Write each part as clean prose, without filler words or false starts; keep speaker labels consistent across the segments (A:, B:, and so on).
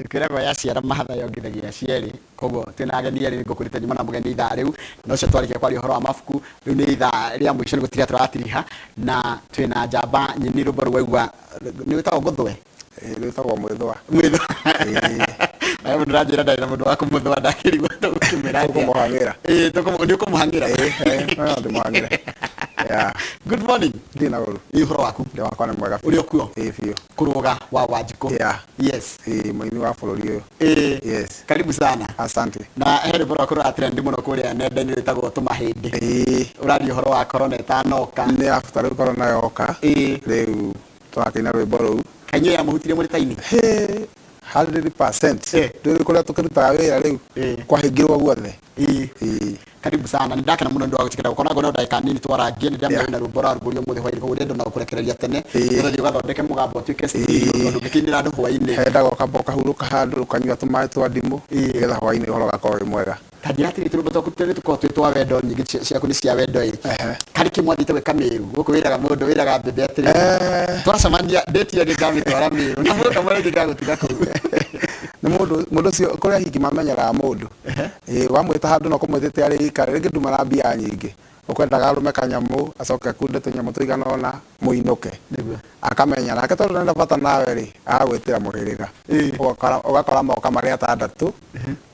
A: Kirego ya ciara mahatha yongithagia cieri koguo twina ageni eri ngukurite nyuma na mugeni ithaa riu no cio twarikia kwari uhoro wa mabuku riu ni ithaa ria mwisho ni gutiria turatiriha na twina njamba nyini rumbo rwaigua ni witagwo Muthwe
B: ni witagwo Mwithwa
A: ayo ndirathira ndari na mundu wa kumuthwa ndakirigwa tukimira
B: tukumuhangira
A: ni ukumuhangira
B: ndumuhangira
A: good morning
B: ndina uru
A: ihoro waku
B: ndi wakwa ni mwega
A: uri okuo
B: biũ
A: kuruga wa Wanjikũ yes
B: muini wa bũrũri ũyũ yes
A: karibu sana
B: asante
A: na here bora kũrora trend muno kuria nenda-inĩ ĩtagwo tũmahĩndĩ ũraria ũhoro wa corona ĩtanoka
B: nĩ after rĩu corona yoka rĩu tũrakĩina rwĩmbo rũu
A: kanyo ya mũhutire mũrĩta-inĩ
B: 100% rĩu kũrĩa tũkĩrutaga wĩra rĩu kwahingirwo guothe
A: karibu sana ndakana muno ndwa gutikira gukona gona ndagika nini twarangie ndamya na rũmbo rwa rũmbũrio mũthĩ hwaĩ koguo ndenda na gũkũrekereria tene ũthiĩ ũgathondeke mũgambo ũtuĩke tondũ ngĩkinĩra andũ hwaĩ-inĩ
B: hendaga ũkamba ũkahurũka handũ ũkanyua tũmaĩ twa ndimũ nĩgetha hwaĩ-inĩ ũhoro ũgakorwo wĩ mwega
A: kandiratiri tũrũmbo twaku tũkorwo twĩ twa wendo nyingĩ ciaku nĩ cia wendo karĩ kĩmwe athĩte gwĩka Mĩrũ gũkũ wĩraga mũndũ wĩraga mbembe atĩrĩ twacemania ndĩti ĩyo nĩngamĩtwara Mĩrũ na mũndũ kamwe nĩngagũtiga kũu
B: nĩ mũndũ ũcio kũrĩa hingi mamenyaga mũndũ wamwĩta handũ no kũmwĩtĩte arĩ ikare rĩngĩ nduma na mbia nyingĩ ũkwendaga arũme kanyamũ acoke akunde tũnyamũ tũigana ũna mũinũke akamenya nake tondũ nenda bata nawe rĩ agagwĩtĩra mũhĩrĩga ũgakora moka marĩ atandatũ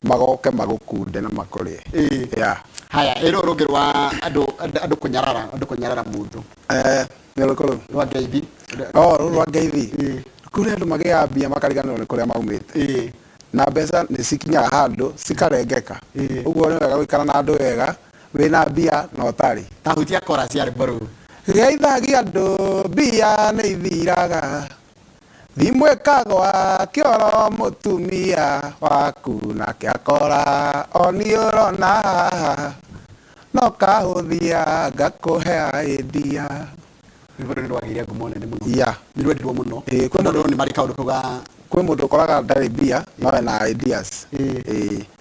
B: magoke magũkunde na makũrĩe
A: haya ĩrũ rũngĩ rwa andũ kũnyarara mũndũ
B: nĩ rũkũ rũu
A: rwa ngeithi
B: rũu rwa ngeithi kũrĩa andũ magĩaga mbia makariganĩrwo nĩ kũrĩa maumĩte na mbeca nĩ cikinyaga handũ cikarengeka ũguo nĩ wega gũikara na andũ wega wĩna mbia na ũtarĩ
A: tahutia kora cia rwĩmbo rũu
B: rĩaithagia andũ mbia nĩ ithiraga thimũ ĩkagwa kĩoro mũtumia waku nake akora oni ũrona haha no kahũthia ngakũhe idea
A: rwĩmbo rũu rwagĩire ngumo nene mũno nĩ rwendirwo mũno
B: kwĩ
A: mũndũ nĩ marĩ kaũndũ kauga
B: kwĩ mũndũ ũkoraga ndarĩ mbia no ena ideas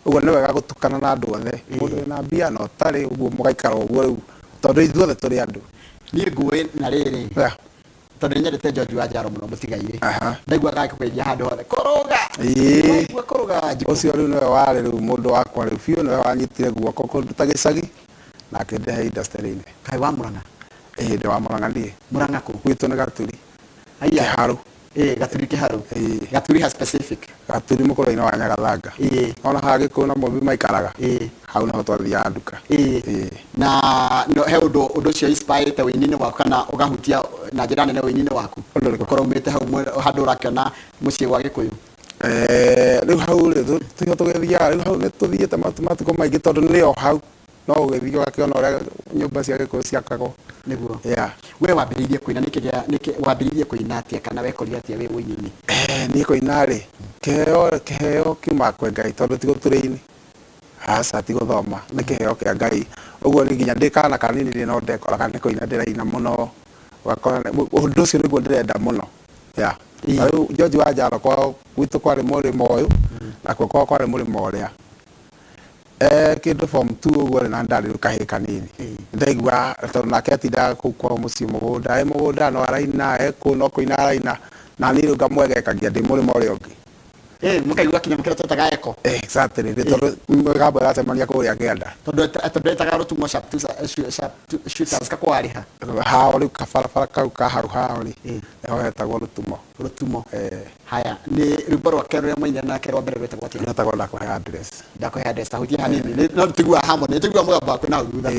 B: ũguo nĩ wega gũtukana na andũ othe mũndũ wĩna mbia na ũtarĩ ũguo mũgaikara ũguo rĩu tondũ ithuothe tũrĩ andũ
A: niĩ nguĩ na rĩrĩ tondũ nyendete George wa Njaro mũno mũtigaire ndaiguaga agĩkũgeithia handũ hothe kũrũga ndaigua kũrũga Wanjikũ
B: ũcio rĩu nĩwe warĩ rĩu mũndũ wakwa rĩu biũ nĩwe wanyitire guoko kũnduta gĩcagi na akĩndehe industry-inĩ
A: kaĩ wa Mũrang'a
B: ndĩ wa Mũrang'a niĩ
A: Mũrang'a kũ
B: gwitũ nĩ Gaturi Kĩharũ
A: Gaturi Kĩharũ Gaturi ha specific
B: Gaturi mũkũrũ-inĩ wa Nyagathanga ona haha Gĩkũyũ na Mũmbi maikaraga hau naho twathiaga nduka
A: na he ũndũ ũcio inspirete wĩini-inĩ waku kana ũgahutia na njĩra nene wĩini-inĩ waku ũkorwo umĩte hau handũ ũrakĩona mũciĩ gwa Gĩkũyũ
B: rĩu hau rĩ tũgĩthiaga rĩu hau nĩ tũthiĩte matukũ maingĩ tondũ nĩo hau no ũgĩthiĩ ũgakĩona ũrĩa nyũmba cia Gĩkũyũ ciakagwo
A: nĩguo we wambĩrĩirie kũina wambĩrĩirie kũina atĩa kana wekorire atĩa wĩ wĩini-inĩ
B: niĩ kũina rĩ kĩheo kiuma kwĩ Ngai tondũ ti gũturĩ-inĩ aca ti gũthoma nĩ kĩheo kĩa Ngai ũguo nĩ nginya ndĩ kana kanini rĩ no ndekoraga nĩ kũina ndĩraina mũno ũndũ ũcio nĩguo ndĩrenda mũno rĩu George wa Njaro kwao gwitũ kwarĩ mũrĩmo ũyũ nakuo kwao kwarĩ mũrĩmo ũrĩa kĩndũ form 2 ũguo rĩ na ndarĩ rĩu kahĩĩ kanini ndaigua tondũ nake atindaga kũu kwao mũciĩ mũgũnda mũgũnda no araina kũu no kũina araina na niĩ rĩu ngamwegekagia ndĩ mũrĩmo ũrĩa ũngĩ
A: mũkaigua kinya mũkĩra twetaga eko
B: exactly tondũ mũgambo ũracemania kũrĩa Kĩanda
A: tondũ etaga Rũtumo shooters kakwarĩha
B: hao rĩu kabarabara kau ka hau hao rĩ nĩho hetagwo Rũtumo
A: haya nĩ rwĩmbo rwake rũrĩa mwaina nake rwa mbere rwĩtagwo atĩa
B: rwĩtagwo ndakũhe address
A: tahutia hanini no tũigua harmony tũigua mũgambo waku na thutha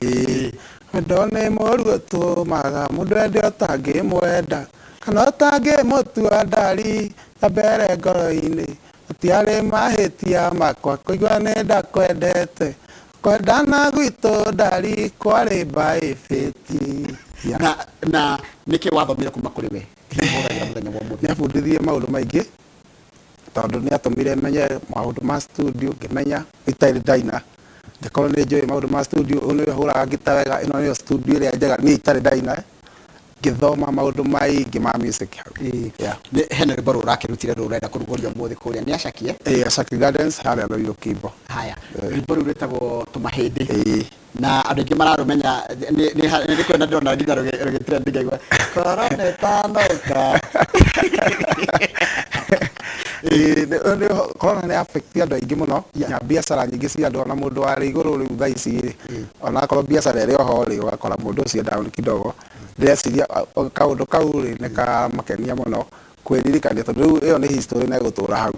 B: wendo nĩ mũruo tũmaga mũndũ ende ũtangĩmwenda kana ũtangĩmũtua ndari ta mbere ngoro-inĩ gũtiarĩ mahĩtia makwa kũigua nĩ ndakwendete kwendana gwitũ ndari kwarĩ mbaĩbĩti
A: na nĩkĩ wathomire kuma kũrĩ we
B: nĩabundithirie maũndũ maingĩ tondũ nĩatũmire menye maũndũ ma studio ngĩmenya itarĩ ndaina ngĩkorwo nĩ njũĩ maũndũ ma studio ũyũ nĩwe hũraga ngita wega ĩno nĩyo studio ĩrĩa njega niĩ itarĩ ndaina ngĩthoma maũndũ maingĩ ma music hau
A: hena rwĩmbo rũrũ ũrakĩrutire rũrũ ũrenda kũrugũria ũmũthĩ kũrĩa nĩ Acakie
B: Acakie Gardens harĩa Royal Kimbo
A: haya rwĩmbo rũu rwĩtagwo tũmahĩndĩ na andũ aingĩ mararũmenya nĩ kwenda ndĩrona nginya rũgĩtrend ngaigua korona ĩtanoka
B: corona nĩ affect andũ aingĩ mũno ya biacara nyingĩ cia andũ ona mũndũ warĩ igũrũ rĩu thaa ici ona akorwo biacara ĩrĩ oho rĩ ũgakora mũndũ ũcio down kidogo ndĩreciria kaũndũ kau rĩ nĩ kamakenia mũno kwĩririkania tondũ rĩu ĩyo nĩ history na ĩgũtũra hau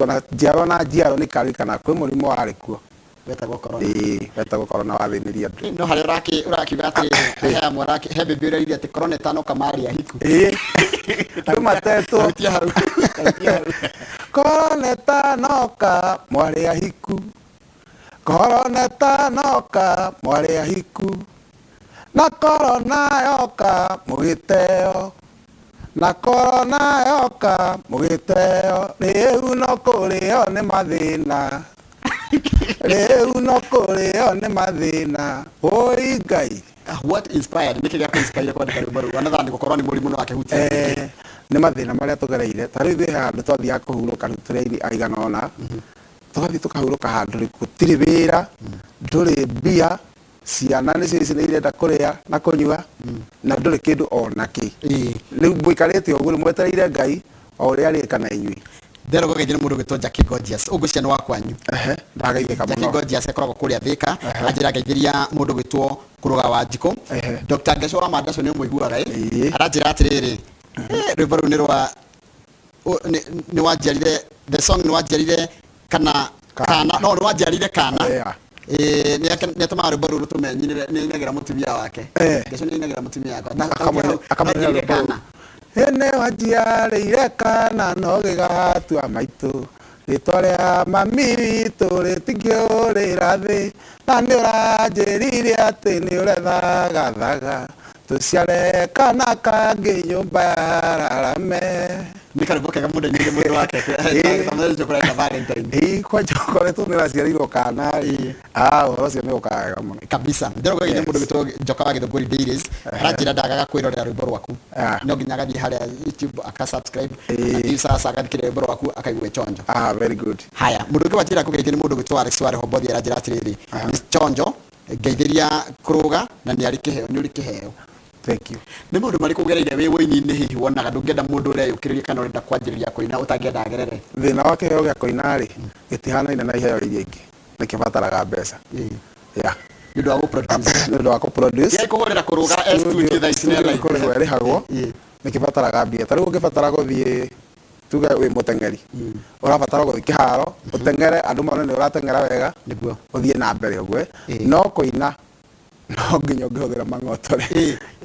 B: ona njiaro na njiaro nĩ karirikana kwĩ mũrimũ warĩ kuo wetagwo corona wathĩnirie andũ
A: no harĩa ũrakiuga atĩ he amwe he mbembe ũreririe atĩ corona ĩtanoka marĩa hiku
B: andũ matetwo corona ĩtanoka mwarĩa hiku corona ĩtanoka mwarĩa hiku na corona yoka mũgĩteo na corona yoka mũgĩteo rĩu no kũrĩo nĩ mathĩna rĩu no kũrĩo nĩ mathĩna oi Ngai.
A: What inspired nĩkĩ gĩa inspire kwandĩka rwĩmbo rũu ona thani gũkorwo nĩ mũrimũ no akĩhutia
B: nĩ mathĩna marĩa tũgereire ta rĩu thĩ handũ twathiaga kũhurũka tũrĩ aigana ũna tũgathiĩ tũkahurũka handũ gũtirĩ wĩra ndũrĩ mbia ciana nĩcio ici nĩirenda kũrĩa na kũnyua na ndũrĩ kĩndũ ona kĩ rĩu mũikarĩte ũguo nĩ mwetereire Ngai o ũrĩa arĩka na inyuĩ
A: Ndero gũgeithia mũndũ gwĩtwo Jackie Gorgeous ũgucia nĩ wakwanyu
B: ndagaithĩka mũno
A: Jackie Gorgeous akoragwo kũrĩa Thika anjĩra geithĩria mũndũ gwĩtwo Kũrũga wa Njiko Dr. Ngecora Mandaco nĩ mũiguaga aranjĩra atĩrĩrĩ rwĩmbo rũu nĩ wanjiarire the song nĩ wanjiarire kana no nĩ wanjiarire kana nĩ atũmaga rwĩmbo rũu rũtũmenyire nĩ inagĩra mũtumia wake Ngeco nĩ inagĩra mũtumia wake akamũrĩire kana
B: ene wanjiarĩire kana no gĩgatua maitũ rĩtwa rĩa mami witũ rĩtingĩũrĩra thĩ na nĩ ũranjĩrire atĩ nĩ ũrethagathaga tũciare kana kangĩ nyũmba ya rarame
A: nĩ karĩmbo kega mũndũ-inĩ mũndũ wake
B: kwanja ũkoretwo nĩ raciarirwo kana ũhoro ũcio nĩ ũkaga wega mũno
A: kabisa ndĩrogo gĩthĩ mũndũ gwĩtwo Njoka wa Gĩthũngũri Dailies aranjĩra ndagaga kwĩrorera rwĩmbo rwaku no nginya agathiĩ harĩa YouTube akasubscribe athiĩ sasa agathikĩrĩria rwĩmbo rwaku akaigua chonjo
B: very good
A: haya mũndũ ũngĩ wanjĩra kũgeithia nĩ mũndũ gwĩtwo Alex Ware Hombothi aranjĩra atĩrĩrĩ nĩ chonjo ngeithĩria Kũrũga na nĩ arĩ kĩheo nĩ ũrĩ kĩheo
B: thank you
A: nĩ mũndũ marĩkũ ũgereire wĩ wĩini-inĩ hihi wonaga ndũngĩenda mũndũ ũreyũkĩrĩria kana ũrenda kwanjĩrĩria kũina ũtangĩenda agerere
B: thĩna wa kĩheo gĩa kũina rĩ gĩtihanaine na iheo iria ingĩ nĩkĩbataraga mbeca
A: nĩ ũndũ wa gũproduce
B: nĩ ũndũ wa kũproduce
A: kũhũrĩra Kũrũga studio thaa ici nĩ
B: kũrĩhwo ĩrĩhagwo nĩkĩbataraga mbia ta rĩu ũngĩbatara gũthiĩ tuge wĩ mũteng'eri ũrabatara gũthiĩ kĩharo ũteng'ere andũ mone nĩ ũrateng'era wega
A: nĩguo
B: ũthiĩ na mbere ũguo no kũina no nginya ũngĩhũthĩra mang'otore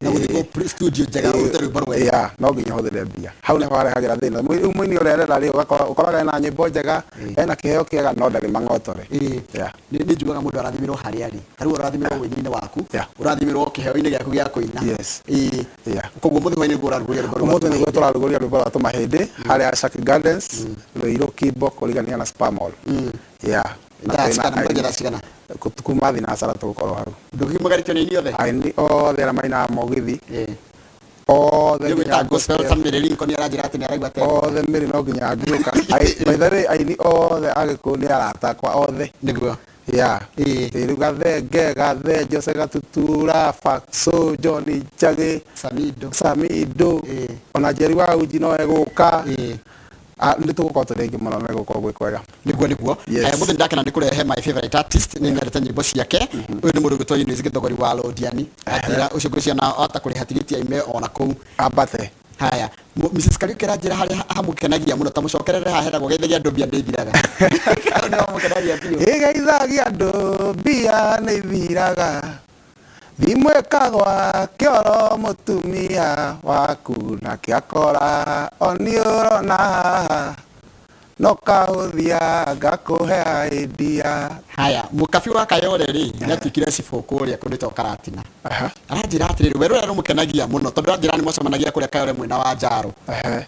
A: na gũthikwo studio njega ũrute rwĩmbo rwega
B: no nginya ũhũthĩre mbia hau nĩho harehagĩra thĩna mũini ũrerera rĩ ũkoraga ena nyĩmbo njega ena kĩheo kĩega no ndarĩ mang'otore
A: nĩ njugaga mũndũ arathimirwo harĩa rĩ tarĩu ũrathimirwo wĩini-inĩ waku ũrathimirwo kĩheo-inĩ gĩaku gĩa kũina koguo mũthĩ nĩguo ũrarugũria rwĩmbo rwĩmbo
B: nĩguo tũrarugũria rwĩmbo rwa tũmahĩndĩ harĩa Shaki Gardens Rũirũ Kimbo kũrigania na Spa Mall kuma thinacara tũgũkorwo hau
A: ndũkiumagarĩtio nĩ ini othe
B: aini othe arĩa mainaga mũgithi othe
A: gwĩta gospel family Lincoln aranjĩra atĩ nĩ araigua tena
B: othe mĩrĩ no nginya angĩũka by the way aini othe agĩkũyũ nĩ arata akwa othe
A: nĩguo
B: rĩu Gathenge Gathe Jose Gatutura Faxo John Njagĩ Samido ona Jerry wa Uji no egũka nĩ tũgũkorwo tũrĩ aingĩ mũno na gũkorwo gwĩ kwega
A: nĩguo mũthĩ ndakena nĩ kũrehe my favorite artist nĩ nyendete nyĩmbo ciake ũyũ nĩ mũndũ gwĩtwo Eunice Gĩthogori wa Lodiani atĩra ũcio ngũciana ota kũrĩha tigiti aime ona kũu
B: ambate
A: haya Mrs. Kariuki aranjĩra harĩa hamũkenagia mũno ta mũcokerere haha heragwo geithagia andũ mbia ndĩthiraga nĩ wamũkenagia biũ
B: ĩgeithagia andũ mbia nĩ ithiraga thimũ ĩkagwa kĩoro mũtumia waku na kĩakora oni ũrona haha no kahũthia ngakũhe idea
A: haya mũkabi wa Kayole rĩ nĩatuĩkire cibũ kũrĩa kũndĩtwo Karatina aranjĩra atĩrĩrĩ we rũrĩa rũmũkenagia mũno tondũ aranjĩra nĩ mũcemanagia kũrĩa Kayole mwena wa Njaro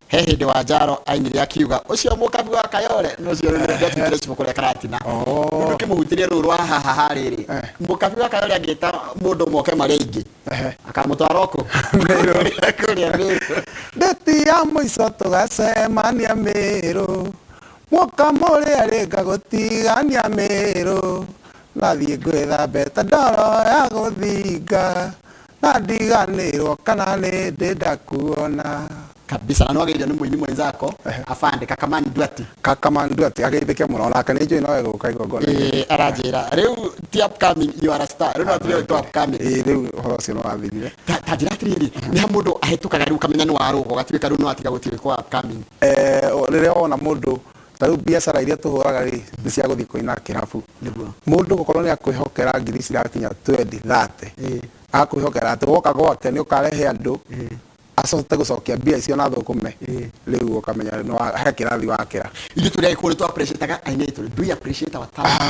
A: he hĩndĩ wa Njaro ainire akiuga ũcio mũkabi wa Kayole nĩcio nĩatuĩkire cibũ kũrĩa Karatina mũndũ kĩmũhutirie rũrũ rwa haha rĩrĩ mũkabi wa Kayole angĩta mũndũ moke marĩ aingĩ akamũtwara oko kũrĩa Mĩrũ
B: ndeti ya mũico tũgacemania Mĩrũ muoka mũrĩa rĩnga gũtigania Mĩrũ nathiĩ ngwĩthambe ta ndoro ya gũthinga na ndiganĩrwo kana nĩ ndĩ ndakuona
A: kabisa, na nwageithio nĩ mũini mwenzako afande Kakamani Duati.
B: Kakamani Duati ageithĩke mũno nake nĩ njũĩ nowe gũka igongona.
A: Aranjĩra rĩu ti upcoming, you are a star, rĩu no tũrĩ to upcoming.
B: Rĩu ũhoro ũcio nĩ wathirire.
A: Ta njĩra atĩrĩrĩ, nĩ ha mũndũ ahĩtũkaga rĩu kamenya nĩ warũgwo gatuĩka rĩu no atiga gũtirĩ kwa upcoming.
B: Rĩrĩa wona mũndũ tarĩu biacara iria tũhũraga rĩ nĩ cia gũthiĩ kũina kĩrabu. Mũndũ gũkorwo nĩ akwĩhokera ngiri cirakinya 20-30 akwĩhokera atĩ woka gwake nĩ ũkarehe andũ acote gũcokia mbia icio na thũkũme, rĩu ũkamenya he kĩrathi wakĩra.
A: Ithuĩ tũrĩa gĩkũyũ nĩ tũ-appreciate-aga aini aitũ, do you appreciate our talent?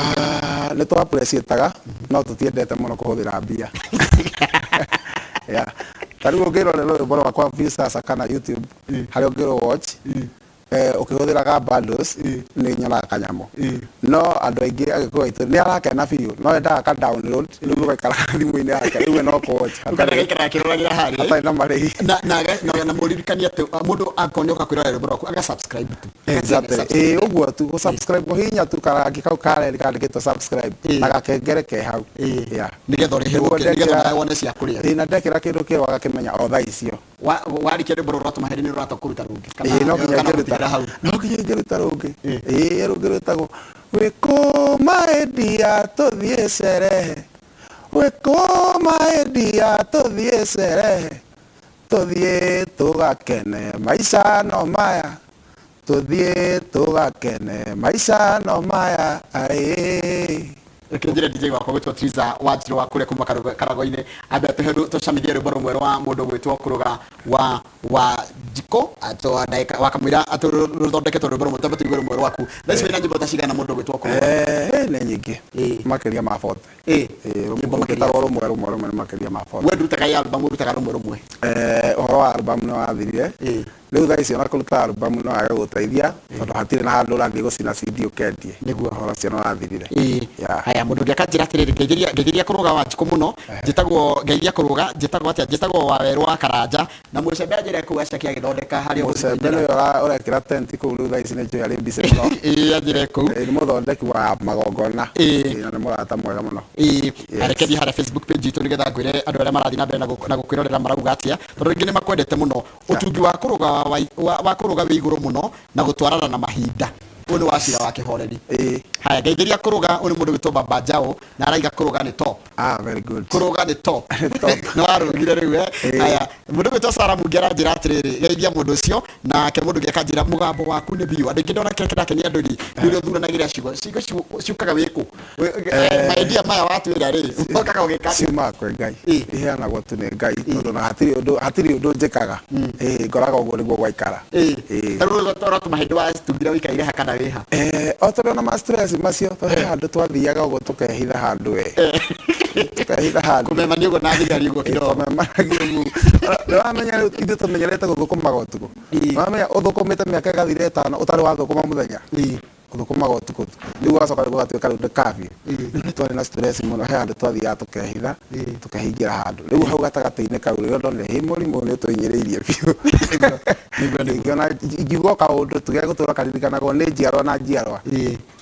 B: Nĩ tũ-appreciate-aga no tũtiendete mũno kũhũthĩra mbia. Tarĩu ũngĩrorera rwĩmbo rwakwa views sasa kana YouTube harĩa ũngĩrwo watch ukihũthĩraga bundles nĩ nyonaga kanyamũ no andũ aingĩ agĩkũyũ aitũ nĩ arakena biũ no endaga ka download rĩu ũgaikara thimũ-inĩ yake rĩu no kũwatch atarĩ na marĩhi
A: na mũririkania atĩ mũndũ akorwo nĩ oka kwĩrorera rwĩmbo rwaku aga subscribe tu
B: ũguo tu gũ-subscribe hihinya tu karangi kau kareri kandĩkĩtwo subscribe na gakengere ke hau
A: nĩgetha ũrĩhĩrwo nĩgetha wone cia kũrĩa
B: na ndekĩra kĩndũ kĩerũ agakĩmenya o thaa icio
A: warikia rwĩmbo rũrũ rwatũmaheri nĩ rũrata kũruta rũngĩ
B: no nginya ingĩruta rũngĩ rũngĩ rwĩtagwo wĩkũma endia tũthiĩ cerehe wĩkũma endia tũthiĩ cerehe tũthiĩ tũgakene maica no maya tũthiĩ tũgakene maica no maya
A: Kĩnjĩre DJ wakwa gwĩtwo Triza Wanjirũ wa kũrĩa kuma Karago-inĩ ambe tũcamithie rwĩmbo rũmwe rwa mũndũ gwĩtwo Kũrũga wa Jiko wakamwĩra rũthondeketwo rwĩmbo rũmwe twambe tũigue rũmwe rwaku thaa ici wĩna nyĩmbo ta cigana mũndũ gwĩtwo Kũrũga?
B: Nĩ nyingĩ makĩria ma 40 rũmwe nĩ makĩria ma 40.
A: We ndutaga ya album ũrutaga rũmwe
B: ũhoro wa album nĩ wathirire rĩu thaa ici ona kũruta album no age gũteithia tondũ hatirĩ na handũ ũrathiĩ gũcina CD ũkendie nĩguo ũhoro ũcio nĩ wathirire.
A: Haya mũndũ ũngĩ akanjĩra atĩrĩrĩ ngeitheria Kũrũga wa Jiko mũno ngeitheria Kũrũga njĩtagwo Wawerũ wa Karanja na mũcembe anjĩre kũu acakia agĩthondeka harĩa
B: mũcembe nĩwe ũrekĩra tent kũu rĩu thaa ici nĩ njũĩ arĩ mbica mũno
A: anjĩre kũu
B: nĩ mũthondeki wa magongona na nĩ mũrata mwega mũno.
A: Arekeria harĩa Facebook page itũ nĩgetha ngwĩre andũ arĩa marathiĩ na mbere na gũkwĩrorera marauga atĩa tondũ rĩngĩ nĩ makwendete mũno ũtungi wa Kũrũga wĩ igũrũ mũno na gũtwarana na mahinda ũyũ nĩ wacira wa kĩhoreri. Haya ngeitheria Kũrũga ũyũ nĩ mũndũ wĩtwo Baba Jao na araiga Kũrũga nĩ top.
B: Very good.
A: Kũrũga nĩ top nĩ warũgire rĩu haya mũndũ wĩtwo Sara Mungi aranjĩra atĩrĩrĩ geithia mũndũ ũcio nake mũndũ ũngĩ akanjĩra mũgambo waku nĩ biũ andũ aingĩ ndona kĩrakenia andũ rĩrĩa ũthuranagĩra ciugo ciũkaga wĩkũ maendia maya watwĩra rĩ ũkaga ũgĩka
B: ciumaga kwĩ Ngai iheanagwo tu nĩ Ngai tondũ na hatirĩ ũndũ njĩkaga ngoraga ũguo nĩguo gwaikara.
A: Tarĩu tũratũma hĩndĩ watungire wĩikaire ha kana wĩha
B: o tondũ na ma stress macio tondũ handũ twathiaga ũguo tũkehitha handũ tukahitha handũ
A: kũmemania ũguo na thigari ũguo kidogo
B: nĩwamenya rĩu ithuĩ tũmenyerete gũthũkũmaga ũtukũ nĩwamenya ũthũkũmĩte mĩaka ĩgathira 5 ũtarĩ wathũkũma mũthenya ũthũkũmaga ũtukũ rĩu ũgacoka gũgatuĩka rĩu ndĩkabio nĩ twarĩ na stress mũno he handũ twathiaga tũkehitha tũkehingĩra handũ rĩu hau gatagatĩ-inĩ kau rĩrĩa ndonire hĩ mũrimũ nĩ ũtũinyĩrĩirie biũ nĩguo ingiuga kaũndũ tũgĩa gũtũra karirikanagwo nĩ njiarwa na njiarwa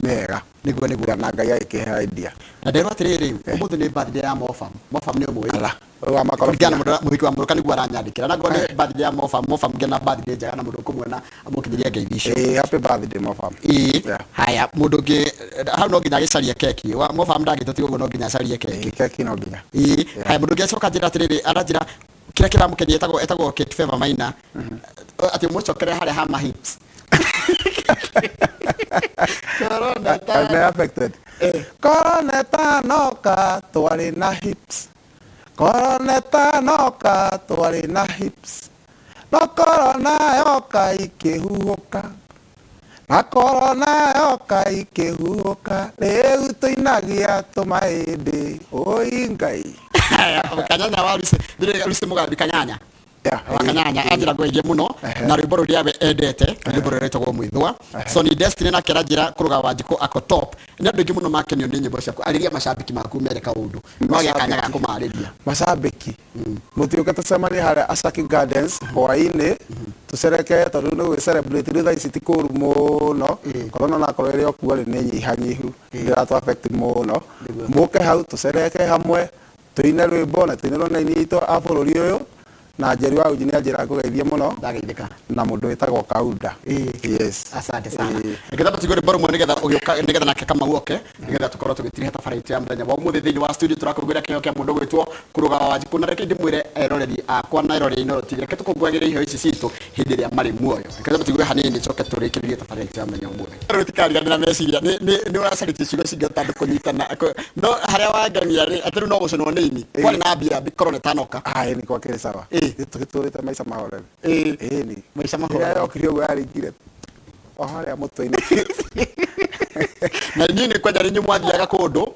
B: mega nĩguo na Ngai agĩkĩhe idea
A: na nderwo atĩrĩrĩ ũmũthĩ nĩ birthday ya Mofam nĩ ũmũĩ
B: wa makorobia
A: mũhiki wa mũruka nĩguo aranyandĩkĩra na ngone birthday ya Mofam ngena birthday njega na mũndũ ũkũmwona amũkinyĩria ngeithi icio
B: happy birthday Mofam.
A: Haya mũndũ ũngĩ hau no nginya agĩcaria keki Mofam ndangĩtũtiga ũguo no nginya acarie
B: keki no nginya.
A: Haya mũndũ ũngĩ acoka njĩra atĩrĩrĩ aranjĩra kĩrĩa kĩramũkenia etagwo Kate Favor Maina atĩ mũcokere harĩa hama hips
B: Koroneta noka twarĩ na hips Koroneta noka twarĩ na hips no korona yoka ikĩhuhũka na korona yoka ikĩhuhũka rĩu tũinagia tũmaĩndĩ oi Ngai.
A: Kanyanya wa Lucy Mugambi Kanyanya Kanyanya anjĩra ngũgeithie mũno na rwĩmbo rũrĩa we endete rwĩmbo rũrĩa rwĩtagwo Mwĩthũa Sony Destiny nake aranjĩra Kũrũga wa Jiko ako top nĩ andũ aingĩ mũno makenio nĩ nyĩmbo ciaku arĩria macambĩki maku mere kaũndũ no agĩa kanya ga kũmarĩria macambĩki
B: mũtiũke tũcemanie harĩa Asaki Gardens hwaĩ-inĩ tũcereke tondũ nĩ gũgĩcelebrate rĩu thaa ici ti kũru mũno korona nakorwo ĩrĩ okuo rĩ nĩ nyihanyihu ndĩratũ affect mũno mũke hau tũcereke hamwe tũine rwĩmbo na tũine rũnini itũ a bũrũri ũyũ na Njeri wa Uji nĩ anjĩra ngũgeithie mũno
A: ndageithĩka
B: na mũndũ wĩtagwo Kauda. Yes.
A: Asante sana. Ngetha tigore baro mwe nigetha ugioka nigetha nake kama guoke nigetha tukorwo tugitire tabarĩti ya mũthenya wa ũmũthĩ thĩinĩ wa studio turakũrugĩra kĩheo kĩa mũndũ gwĩtwo Kũrũga wa Wanjikũ na reke ndĩmwĩre eroreri akwa na eroreri no tigire tũkũngũagĩre iheo ici citũ hĩndĩ ĩrĩa marĩ muoyo. Ngetha tigure hanini coke tũrĩkĩrĩrie tabarĩti ya mũthenya wa ũmũthĩ. Rũtikariganĩra meciria nĩ ũracarĩtie ciugo cingĩhota andũ kũnyitana no harĩa wangania rĩ atĩ rĩu no gũconwo nĩ ini kwarĩ na mbia korwo nĩ tanoka
B: Ni kwa kĩrĩ sawa tũgĩtũrĩte maica mahorere ni
A: maica mahorere
B: yokire ũguo yaringire o harĩa mũtwe-inĩ
A: na inyuĩ nĩ kwenda rĩnyuĩ mwathiaga kũndũ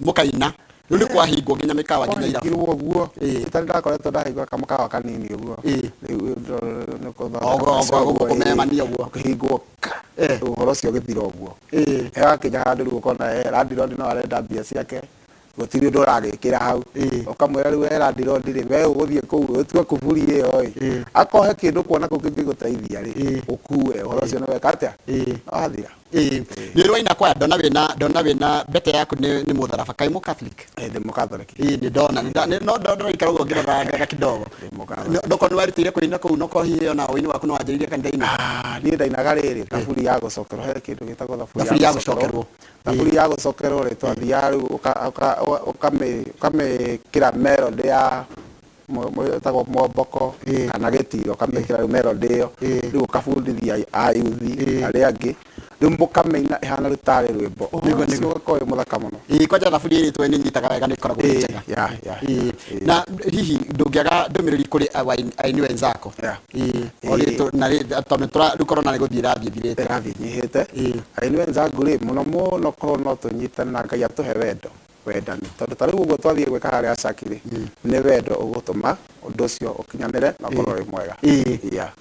A: mũkaina rĩu nĩ kwahingwo nginya mĩkawa nginya irabu
B: ũguo itarĩ ndakoretwo ndahingwo kamũkawa kanini ũguo rĩu
A: kũmemania ũguo
B: ũkĩhingwo ũhoro ũcio ũgĩthira ũguo agakinya handũ rĩu ũkona randirodi no arenda mbia ciake gũtirĩ ũndũ ũragĩkĩra hau ũkamwĩra rĩu randirodi rĩ we ũgũthiĩ kũu ũtue kuburi ĩyo akohe kĩndũ kuona kũu kĩngĩgũteithia rĩ ũkue ũhoro ũcio nĩ weka atĩa wathira
A: nĩ rwaina kwa ndona wĩna mbete yaku nĩ mũtharaba kaĩ mũcatholic
B: ndĩ mũcatholic
A: nĩ ndona no ndĩraikara ũguo ngĩrora kidogo ndoko nĩ warutĩire kũina kũu no hihi ona ũini waku no wanjĩrĩirie kanitha-inĩ
B: niĩ ndainaga rĩrĩ thaburi ya gũcokerwo he kĩndũ gĩtagwo
A: thaburi ya gũcokerwo
B: thaburi ya gũcokerwo rĩ twathiaga rĩu ũkamĩkĩra melody ya tagwo mwomboko kana gĩtiro ũkamĩkĩra melody ĩyo rĩu ũkabundithia ayuthi arĩa angĩ rĩu mũkamĩina ĩhana rĩtarĩ rwĩmbo ũcio ũgakorwo wĩ mũthaka mũno
A: kwanja thaburi ĩrĩtwo nĩ nyitaga wega nĩ ĩkoragwo njega na hihi ndũngĩaga ndũmĩrĩri kũrĩ aini wenzako tondũ rĩu korona nĩ gũthiĩ
B: ĩrathiĩ nyihĩte aini wenzangu rĩ mũno mũno korwo no tũnyitane na Ngai atũhe wendani tondũ ta rĩu ũguo twathiĩ gwĩka harĩa Shaki rĩ nĩ wendo ũgũtũma ũndũ ũcio ũkinyanĩre na ũkorwo wĩ mwega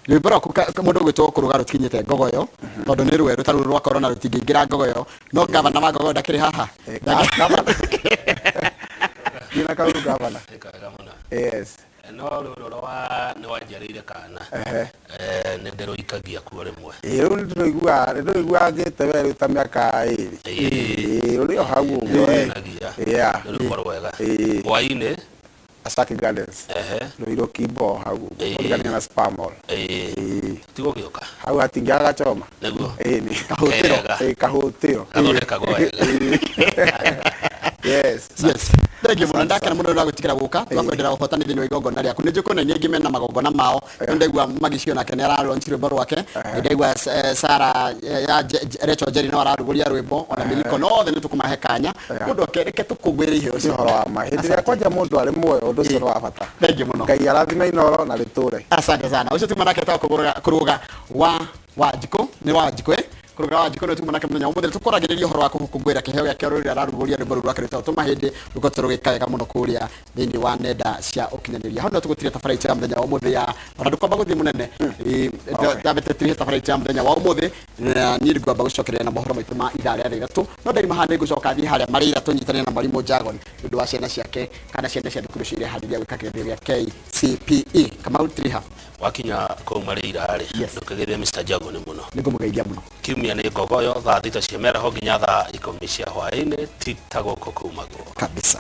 A: rwĩmbo rwaku mũndũ gwĩtwo Kũrũga rũtikinyĩte Ngogoyo tondũ nĩ rwerũ ta rũu rwa korona rũtingĩingĩra Ngogoyo no gavana wa Ngogoyo ndakĩrĩ haha
B: ndina kaũndũ gavana yes
C: no rũrũ nĩ wanjarĩire kana nĩ ndĩrũikagia kuo rĩmwe
B: rĩu nĩ ndĩrũiguagĩte we rĩu ta mĩaka ĩrĩ rũrĩ o hau ũguo
C: rũrĩkorwo wega hwainĩ
B: Shaki Gardens rũirũ kimbo hau ũrigania na Spamol
C: tigũgĩũka
B: hau hatingĩaga gachoma
C: nĩguo
B: kahũtĩro
C: gathondekagwo wega
B: yes
A: thengiũ mũno ndakena mũno ndagũtigĩra gũka twakwendera ũhotani thĩinĩ wa igongona rĩaku nĩ njũkũ na inyuĩ ngĩ mena magongona mao ndaigua Magicio nake nĩ ararũnci rwĩmbo rwake ndaigua Sara ya Rachel Njeri no ararugũria rwĩmbo ona Miliko no othe nĩ tũkũmahe kanya mũndũ akereke tũkũngũĩre iheo
B: ũcio ũhoro wa ma hĩndĩ ĩrĩa kwanja mũndũ arĩ muoyo ũndũ ũcio nĩ wa bata
A: thengiũ mũno
B: Ngai arathime inoro na rĩtũre
A: asante sana ũcio tuma nake Kũrũga wa Wanjikũ nĩ wa Wanjikũ Kũrũga wa Wanjikũ nĩ tuma nake mũthenya ũmũthĩ tũkoragĩrĩria ũhoro wa kũngũĩra kĩheo gĩake rũrĩa ararugũria rwĩmbo rũu rwake rwĩtagwo tũmahĩndĩ rũkorwo rũgĩka mũno kũrĩa thĩinĩ wa nenda cia ũkinyanĩria hau no tũgũtire tabarĩti ya mũthenya wa ũmũthĩ ya ona ndũkwamba gũthiĩ mũnene ndabĩtĩtire tabarĩti ya mũthenya wa ũmũthĩ na niĩ ngwamba gũcokereria na mohoro maitũ ma ithaa rĩa ithatũ no ndaima haha nĩ ngũcoka thiĩ harĩa marĩ ira tũnyitanĩre na mwarimũ Jagon nĩ ũndũ wa ciana ciake kana ciana cia thukuru cia ireharĩria gwĩka kĩgerio gĩa KCPE Kamau Tiriha
C: wakinya kũu marĩ ira rĩ ndũkĩgeithie Mr. Jagon mũno
A: nĩ ngũmũgeithia mũno
C: kiumia nĩ Ngogoyo thaa thita cia mĩaraho nginya thaa 10 cia hwaĩ-inĩ ti ta gũkũ kumagwo
A: kabisa.